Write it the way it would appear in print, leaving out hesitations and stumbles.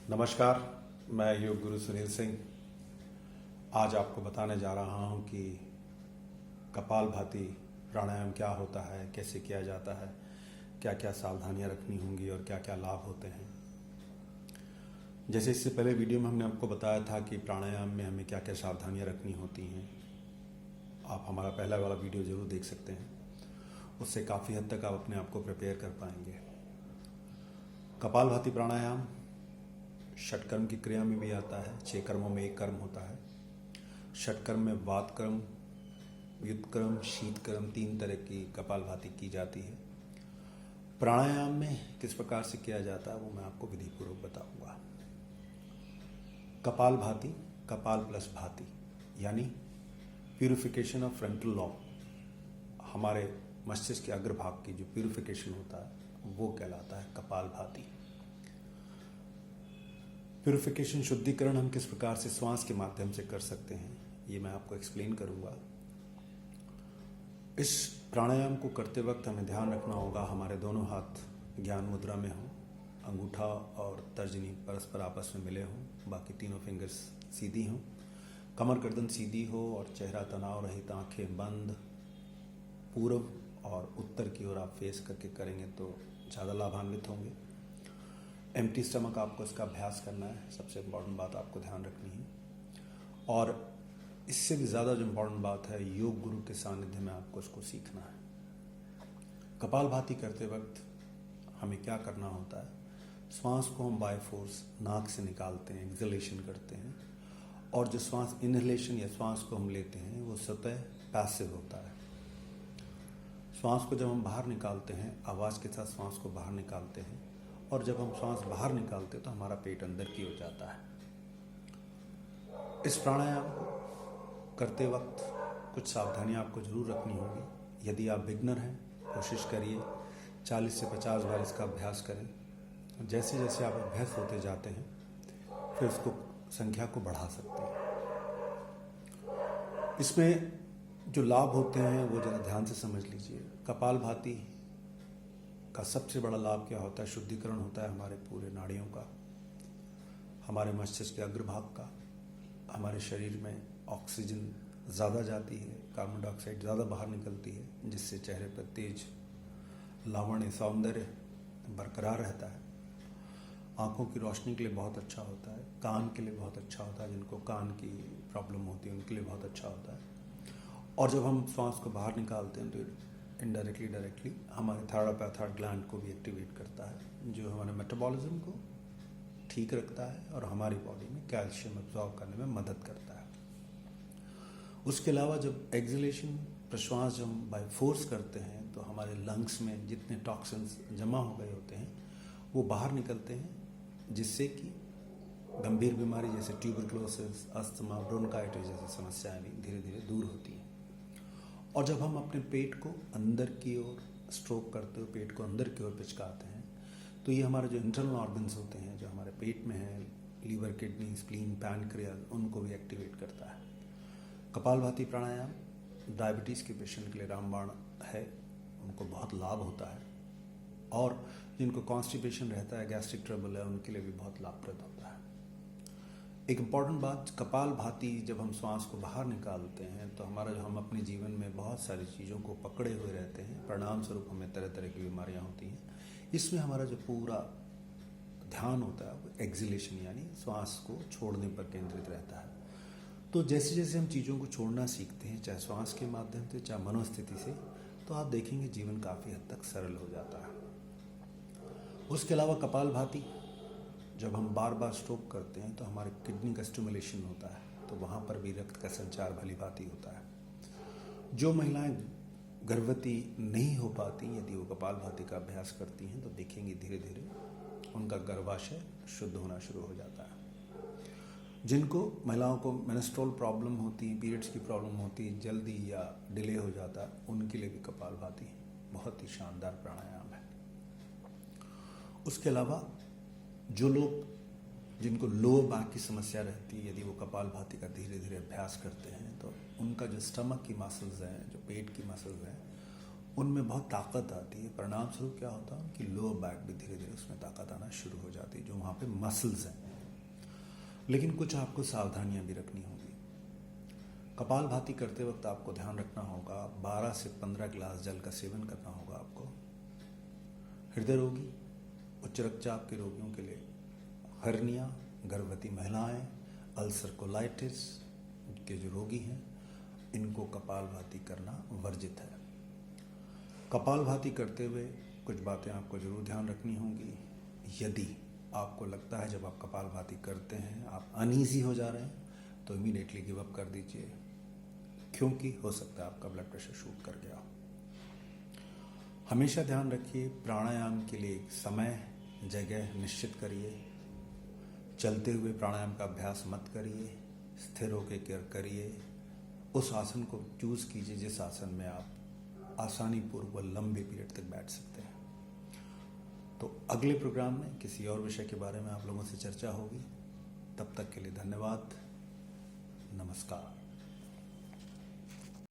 नमस्कार, मैं योग गुरु सुनील सिंह आज आपको बताने जा रहा हूं कि कपालभाति प्राणायाम क्या होता है, कैसे किया जाता है, क्या क्या सावधानियां रखनी होंगी और क्या क्या लाभ होते हैं। जैसे इससे पहले वीडियो में हमने आपको बताया था कि प्राणायाम में हमें क्या क्या सावधानियां रखनी होती हैं। आप हमारा पहला वाला वीडियो ज़रूर देख सकते हैं, उससे काफ़ी हद तक आप अपने आप को प्रिपेयर कर पाएंगे। कपालभाति प्राणायाम षटकर्म की क्रिया में भी आता है। 6 कर्मों में एक कर्म होता है। षटकर्म में वात कर्म, युद्ध कर्म, शीत कर्म, 3 तरह की कपालभाति की जाती है। प्राणायाम में किस प्रकार से किया जाता है वो मैं आपको विधि पूर्वक बताऊंगा। कपालभाति, कपाल प्लस भाति यानी प्यूरिफिकेशन ऑफ फ्रंटल लॉब, हमारे मस्तिष्क के अग्रभाग की जो प्यूरिफिकेशन होता है वो कहलाता है कपालभाति। प्यूरिफिकेशन, शुद्धिकरण हम किस प्रकार से श्वास के माध्यम से कर सकते हैं ये मैं आपको एक्सप्लेन करूंगा। इस प्राणायाम को करते वक्त हमें ध्यान रखना होगा हमारे दोनों हाथ ज्ञान मुद्रा में हों, अंगूठा और तर्जनी परस्पर आपस में मिले हों, बाकी तीनों फिंगर्स सीधी हों, कमर गर्दन सीधी हो और चेहरा तनाव रहित, आंखें बंद। पूर्व और उत्तर की ओर आप फेस करके करेंगे तो ज़्यादा लाभान्वित होंगे। एम्प्टी स्टमक आपको इसका अभ्यास करना है, सबसे इम्पॉर्टेंट बात आपको ध्यान रखनी है। और इससे भी ज़्यादा जो इम्पॉर्टेंट बात है, योग गुरु के सानिध्य में आपको इसको सीखना है। कपालभाति करते वक्त हमें क्या करना होता है, श्वास को हम बाय फोर्स नाक से निकालते हैं, एक्सहेलेशन करते हैं। और जो श्वास इनहेलेशन या श्वास को हम लेते हैं वो स्वतः पैसिव होता है। श्वास को जब हम बाहर निकालते हैं, आवाज़ के साथ श्वास को बाहर निकालते हैं, और जब हम श्वास बाहर निकालते हैं तो हमारा पेट अंदर की हो जाता है। इस प्राणायाम को करते वक्त कुछ सावधानियां आपको जरूर रखनी होगी। यदि आप बिगनर हैं, कोशिश करिए 40 से 50 बार इसका अभ्यास करें। जैसे जैसे आप अभ्यास होते जाते हैं फिर इसको संख्या को बढ़ा सकते हैं। इसमें जो लाभ होते हैं वो ज़रा ध्यान से समझ लीजिए। कपालभाति का सबसे बड़ा लाभ क्या होता है, शुद्धिकरण होता है हमारे पूरे नाड़ियों का, हमारे मस्तिष्क के अग्रभाग का। हमारे शरीर में ऑक्सीजन ज़्यादा जाती है, कार्बन डाइऑक्साइड ज़्यादा बाहर निकलती है, जिससे चेहरे पर तेज लावण्य, सौंदर्य बरकरार रहता है। आँखों की रोशनी के लिए बहुत अच्छा होता है, कान के लिए बहुत अच्छा होता है, जिनको कान की प्रॉब्लम होती है उनके लिए बहुत अच्छा होता है। और जब हम श्वास को बाहर निकालते हैं तो इनडायरेक्टली डायरेक्टली हमारे थायराइड पैथाइड ग्लैंड को भी एक्टिवेट करता है, जो हमारे मेटाबॉलिज्म को ठीक रखता है और हमारी बॉडी में कैल्शियम एब्जॉर्ब करने में मदद करता है। उसके अलावा जब एक्सहेलेशन, प्रश्वास जब हम बाय फोर्स करते हैं तो हमारे लंग्स में जितने टॉक्सिन्स जमा हो गए होते हैं वो बाहर निकलते हैं, जिससे कि गंभीर बीमारी जैसे ट्यूबरकुलोसिस, अस्थमा, ब्रोंकाइटिस जैसी समस्याएं भी धीरे धीरे दूर होती हैं। और जब हम अपने पेट को अंदर की ओर स्ट्रोक करते हुए पेट को अंदर की ओर पिचकाते हैं तो ये हमारे जो इंटरनल ऑर्गन्स होते हैं जो हमारे पेट में हैं, लीवर, किडनी, स्प्लीन, पैनक्रियाज, उनको भी एक्टिवेट करता है। कपालभाति प्राणायाम डायबिटीज़ के पेशेंट के लिए रामबाण है, उनको बहुत लाभ होता है। और जिनको कॉन्स्टिपेशन रहता है, गैस्ट्रिक ट्रबल है, उनके लिए भी बहुत लाभप्रद होता है। एक इम्पॉर्टेंट बात, कपालभाति जब हम श्वास को बाहर निकालते हैं तो हम अपने जीवन में बहुत सारी चीज़ों को पकड़े हुए रहते हैं, परिणाम स्वरूप हमें तरह तरह की बीमारियां होती हैं। इसमें हमारा जो पूरा ध्यान होता है वो एक्सहेलेशन यानी श्वास को छोड़ने पर केंद्रित रहता है। तो जैसे जैसे हम चीज़ों को छोड़ना सीखते हैं, चाहे श्वास के माध्यम से चाहे मनोस्थिति से, तो आप देखेंगे जीवन काफ़ी हद तक सरल हो जाता है। उसके अलावा कपालभाति जब हम बार बार स्ट्रोक करते हैं तो हमारे किडनी का स्टिमुलेशन होता है, तो वहाँ पर भी रक्त का संचार भली भांति होता है। जो महिलाएं गर्भवती नहीं हो पाती, यदि वो कपालभाति का अभ्यास करती हैं तो देखेंगे धीरे धीरे उनका गर्भाशय शुद्ध होना शुरू हो जाता है। जिनको महिलाओं को मेंस्ट्रुअल प्रॉब्लम होती है, पीरियड्स की प्रॉब्लम होती है, जल्दी या डिले हो जाता है, उनके लिए भी कपालभाति बहुत ही शानदार प्राणायाम है। उसके अलावा जो लोग जिनको लोअर बैक की समस्या रहती है, यदि वो कपालभाति का धीरे धीरे अभ्यास करते हैं तो उनका जो स्टमक की मसल्स हैं, जो पेट की मसल्स हैं, उनमें बहुत ताकत आती है। परिणाम स्वरूप क्या होता है कि लोअर बैक भी धीरे धीरे उसमें ताकत आना शुरू हो जाती है, जो वहाँ पे मसल्स हैं। लेकिन कुछ आपको सावधानियां भी रखनी होंगी। कपालभाति करते वक्त आपको ध्यान रखना होगा 12 से 15 गिलास जल का सेवन करना होगा आपको। हृदय रोगी, उच्च रक्तचाप के रोगियों के लिए, हर्निया, गर्भवती महिलाएं, अल्सर कोलाइटिस के जो रोगी हैं, इनको कपालभाति करना वर्जित है। कपालभाति करते हुए कुछ बातें आपको जरूर ध्यान रखनी होंगी। यदि आपको लगता है जब आप कपालभाति करते हैं आप अनईजी हो जा रहे हैं तो इमीडिएटली गिव अप कर दीजिए, क्योंकि हो सकता है आपका ब्लड प्रेशर शूट कर गया। हमेशा ध्यान रखिए, प्राणायाम के लिए समय जगह निश्चित करिए। चलते हुए प्राणायाम का अभ्यास मत करिए, स्थिर होकर करिए। उस आसन को चूज कीजिए जिस आसन में आप आसानी पूर्वक लंबे पीरियड तक बैठ सकते हैं। तो अगले प्रोग्राम में किसी और विषय के बारे में आप लोगों से चर्चा होगी। तब तक के लिए धन्यवाद। नमस्कार।